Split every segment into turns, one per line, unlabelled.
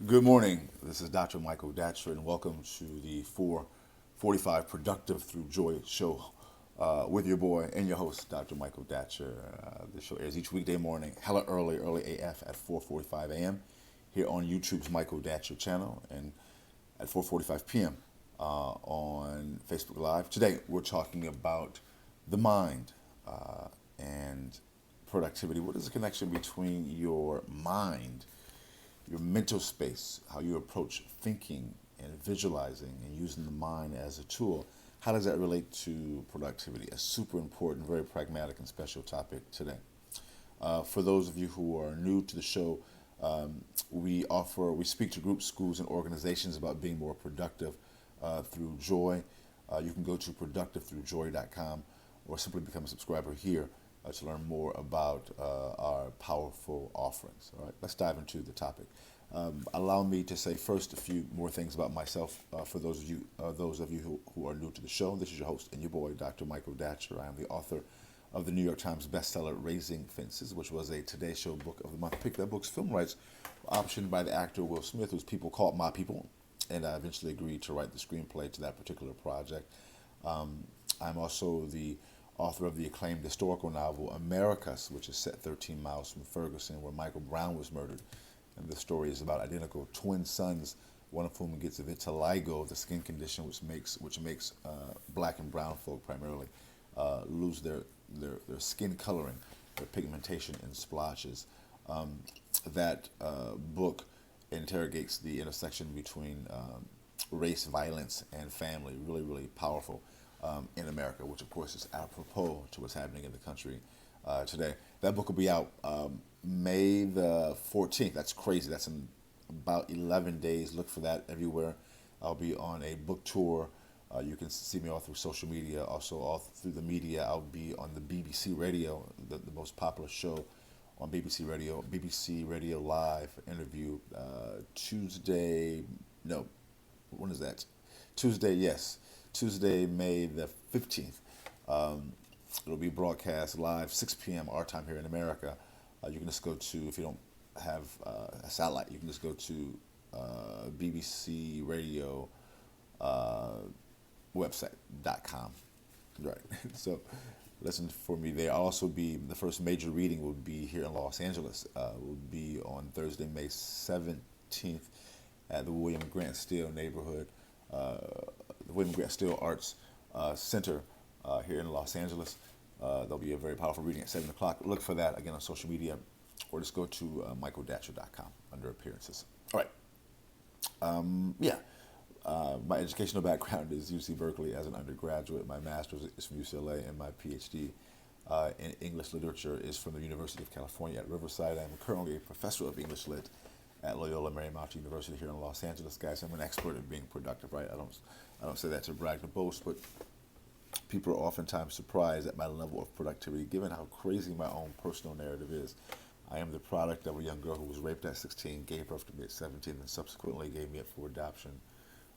Good morning. This is Dr. Michael Datcher, and welcome to the 445 Productive Through Joy show with your boy and your host, Dr. Michael Datcher. The show airs each weekday morning, hella early AF at 4:45 a.m. here on YouTube's Michael Datcher channel, and at 4:45 p.m. On Facebook Live. Today, we're talking about the mind and productivity. What is the connection between your mind, your mental space, how you approach thinking and visualizing and using the mind as a tool? How does that relate to productivity? A super important, very pragmatic and special topic today. For those of you who are new to the show, we speak to groups, schools, and organizations about being more productive through joy. You can go to productivethroughjoy.com or simply become a subscriber here to learn more about our powerful offerings. All right, let's dive into the topic. Allow me to say first a few more things about myself for those of you who are new to the show. This is your host and your boy, Dr. Michael Datcher. I am the author of the New York Times bestseller Raising Fences, which was a Today Show Book of the Month pick. That book's film rights were optioned by the actor Will Smith, whose people called My People, and I eventually agreed to write the screenplay to that particular project. I'm also the author of the acclaimed historical novel Americus, which is set 13 miles from Ferguson, where Michael Brown was murdered. And the story is about identical twin sons, one of whom gets vitiligo, the skin condition which makes black and brown folk primarily lose their skin coloring, their pigmentation in splotches. That book interrogates the intersection between race, violence, and family. Really, really powerful in America, which of course is apropos to what's happening in the country today. That book will be out May the 14th. That's crazy. That's in about 11 days. Look for that everywhere. I'll be on a book tour. You can see me all through social media, also all through the media. I'll be on the BBC Radio, the most popular show on BBC Radio Live interview Tuesday. No, when is that? Tuesday, yes. Tuesday, May the 15th. It'll be broadcast live, 6 p.m. our time here in America. You can just go to, if you don't have a satellite, you can just go to BBC Radio website.com. Right. So listen for me there. I'll also be, the first major reading will be here in Los Angeles. Will be on Thursday, May 17th at the William Grant Still neighborhood, the William Grant Still Arts Center here in Los Angeles. There'll be a very powerful reading at 7 o'clock. Look for that again on social media, or just go to michaeldatcher.com under appearances. All right. Yeah. My educational background is UC Berkeley as an undergraduate. My master's is from UCLA, and my PhD in English literature is from the University of California at Riverside. I'm currently a professor of English lit at Loyola Marymount University here in Los Angeles. Guys, I'm an expert at being productive, right? I don't say that to brag to boast, but people are oftentimes surprised at my level of productivity, given how crazy my own personal narrative is. I am the product of a young girl who was raped at 16, gave birth to me at 17, and subsequently gave me up for adoption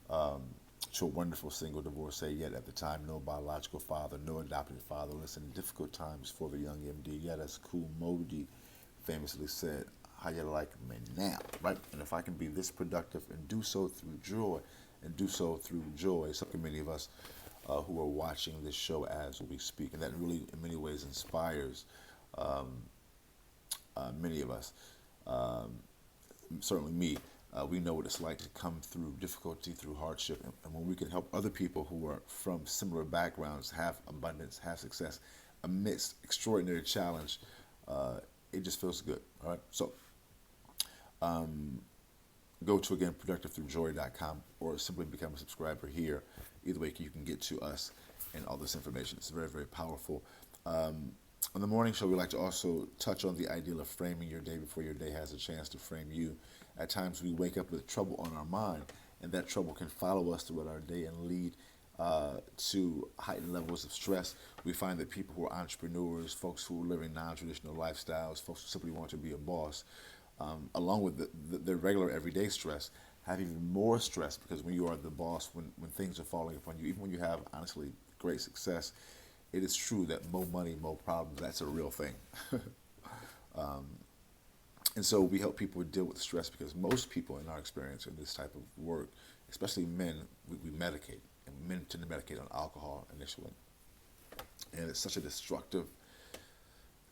to a wonderful single divorcee, yet at the time no biological father, no adopted father. Listen, difficult times for the young MD, yet as Cool Modi famously said, how you like me now, right? And if I can be this productive and do so through joy, so can many of us who are watching this show as we speak. And that really, in many ways, inspires many of us, certainly me. We know what it's like to come through difficulty, through hardship, and when we can help other people who are from similar backgrounds have abundance, have success amidst extraordinary challenge, it just feels good. All right, so go to again productivethroughjoy.com or simply become a subscriber here. Either way, you can get to us and all this information. It's very, very powerful. On the morning show, we like to also touch on the ideal of framing your day before your day has a chance to frame you. At times, we wake up with trouble on our mind, and that trouble can follow us throughout our day and lead to heightened levels of stress. We find that people who are entrepreneurs, folks who are living non-traditional lifestyles, folks who simply want to be a boss, along with the regular everyday stress, have even more stress because when you are the boss, when things are falling upon you, even when you have, honestly, great success, it is true that more money, more problems, that's a real thing. And so we help people deal with stress because most people in our experience in this type of work, especially men, we medicate. And men tend to medicate on alcohol initially. And it's such a destructive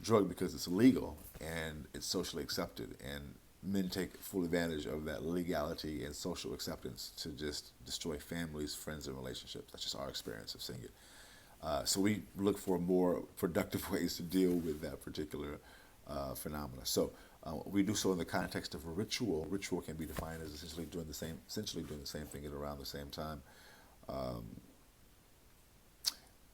drug because it's illegal and it's socially accepted. And men take full advantage of that legality and social acceptance to just destroy families, friends, and relationships. That's just our experience of seeing it. So we look for more productive ways to deal with that particular phenomena. So we do so in the context of a ritual. Ritual can be defined as essentially doing the same thing at around the same time.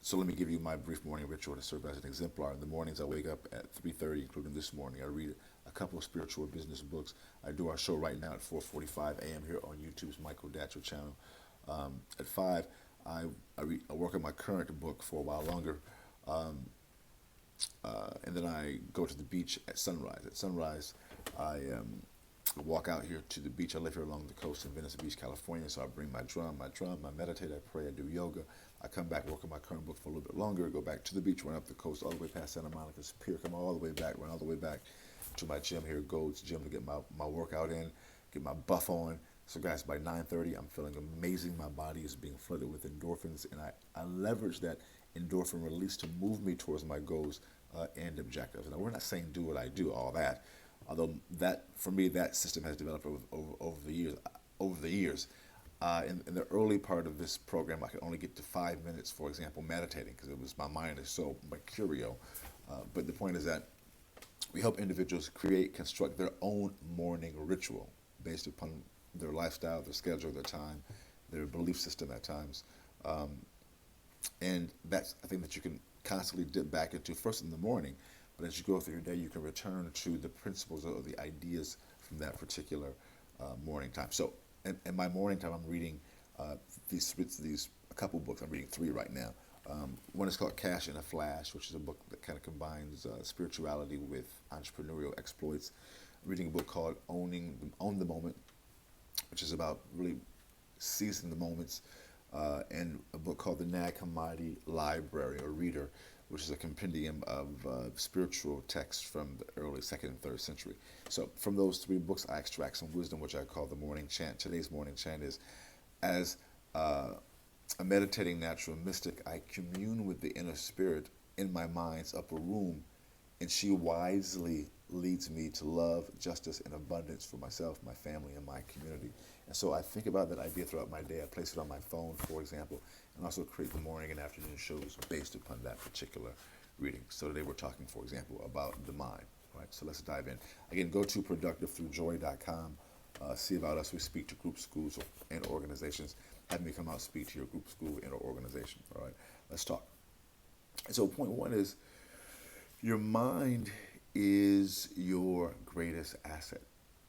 So let me give you my brief morning ritual to serve as an exemplar. In the mornings, I wake up at 3:30, including this morning. I read a couple of spiritual business books. I do our show right now at 4:45 a.m. here on YouTube's Michael Datcher channel. At 5, I work on my current book for a while longer. And then I go to the beach at sunrise. At sunrise, I walk out here to the beach. I live here along the coast in Venice Beach, California. So I bring my drum, I meditate, I pray, I do yoga. I come back, work on my current book for a little bit longer, go back to the beach, run up the coast all the way past Santa Monica's Pier, come all the way back, run all the way back to my gym here, Gold's Gym, to get my workout in, get my buff on. So guys, by 9:30, I'm feeling amazing. My body is being flooded with endorphins, and I leverage that endorphin release to move me towards my goals and objectives. Now, we're not saying do what I do, all that, although that, for me, that system has developed over the years. In the early part of this program, I could only get to 5 minutes, for example, meditating, because my mind is so mercurial. But the point is that we help individuals construct their own morning ritual based upon their lifestyle, their schedule, their time, their belief system at times. And that's a thing that you can constantly dip back into first in the morning, but as you go through your day, you can return to the principles or the ideas from that particular morning time. So in my morning time, I'm reading these a couple books. I'm reading 3 right now. One is called Cash in a Flash, which is a book that kind of combines spirituality with entrepreneurial exploits. I'm reading a book called Own the Moment, which is about really seizing the moments, and a book called The Nag Hammadi Library, or Reader, which is a compendium of spiritual texts from the early 2nd and 3rd century. So from those 3 books, I extract some wisdom, which I call the morning chant. Today's morning chant is, as a meditating natural mystic, I commune with the inner spirit in my mind's upper room, and she wisely leads me to love, justice, and abundance for myself, my family, and my community. And so I think about that idea throughout my day. I place it on my phone, for example, and also create the morning and afternoon shows based upon that particular reading. So today we're talking, for example, about the mind. Right? So let's dive in. Again, go to productivethroughjoy.com. See about us. We speak to groups, schools, and organizations. Have me come out and speak to your group, school, and organization. All right, let's talk. And so point 1 is, your mind is your greatest asset.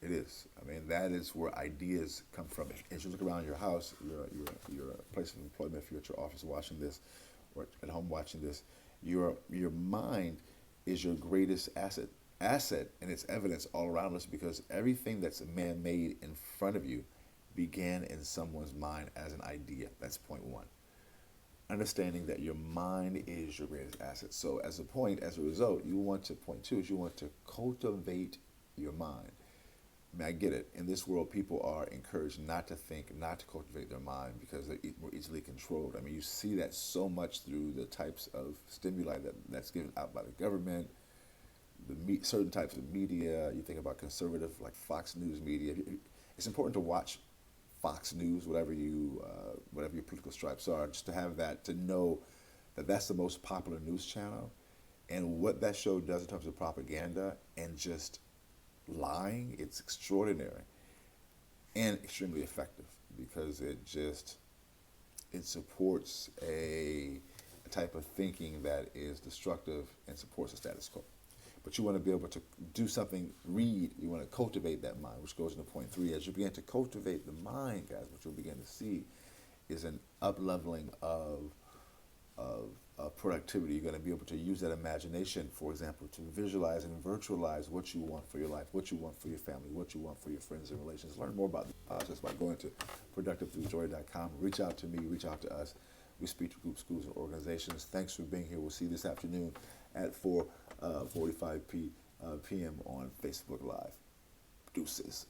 It is. I mean, that is where ideas come from. As you look around your house, your place of employment, if you're at your office watching this, or at home watching this, your mind is your greatest asset, and it's evidence all around us, because everything that's man-made in front of you began in someone's mind as an idea. That's point 1. Understanding that your mind is your greatest asset. So as a result, point 2 is you want to cultivate your mind. I mean, I get it. In this world, people are encouraged not to think, not to cultivate their mind, because they're more easily controlled. I mean, you see that so much through the types of stimuli that's given out by the government, certain types of media. You think about conservative, like Fox News media. It's important to watch Fox News, whatever your political stripes are, just to have that, to know that that's the most popular news channel, and what that show does in terms of propaganda and just lying, it's extraordinary and extremely effective, because it supports a type of thinking that is destructive and supports the status quo. But you want to be able to do something, you want to cultivate that mind, which goes into point 3. As you begin to cultivate the mind, guys, what you'll begin to see is an up-leveling of productivity. You're going to be able to use that imagination, for example, to visualize and virtualize what you want for your life, what you want for your family, what you want for your friends and relations. Learn more about the process by going to productivethroughjoy.com. Reach out to me, reach out to us. We speak to groups, schools, and organizations. Thanks for being here. We'll see you this afternoon at 4:45 p.m. on Facebook Live. Deuces.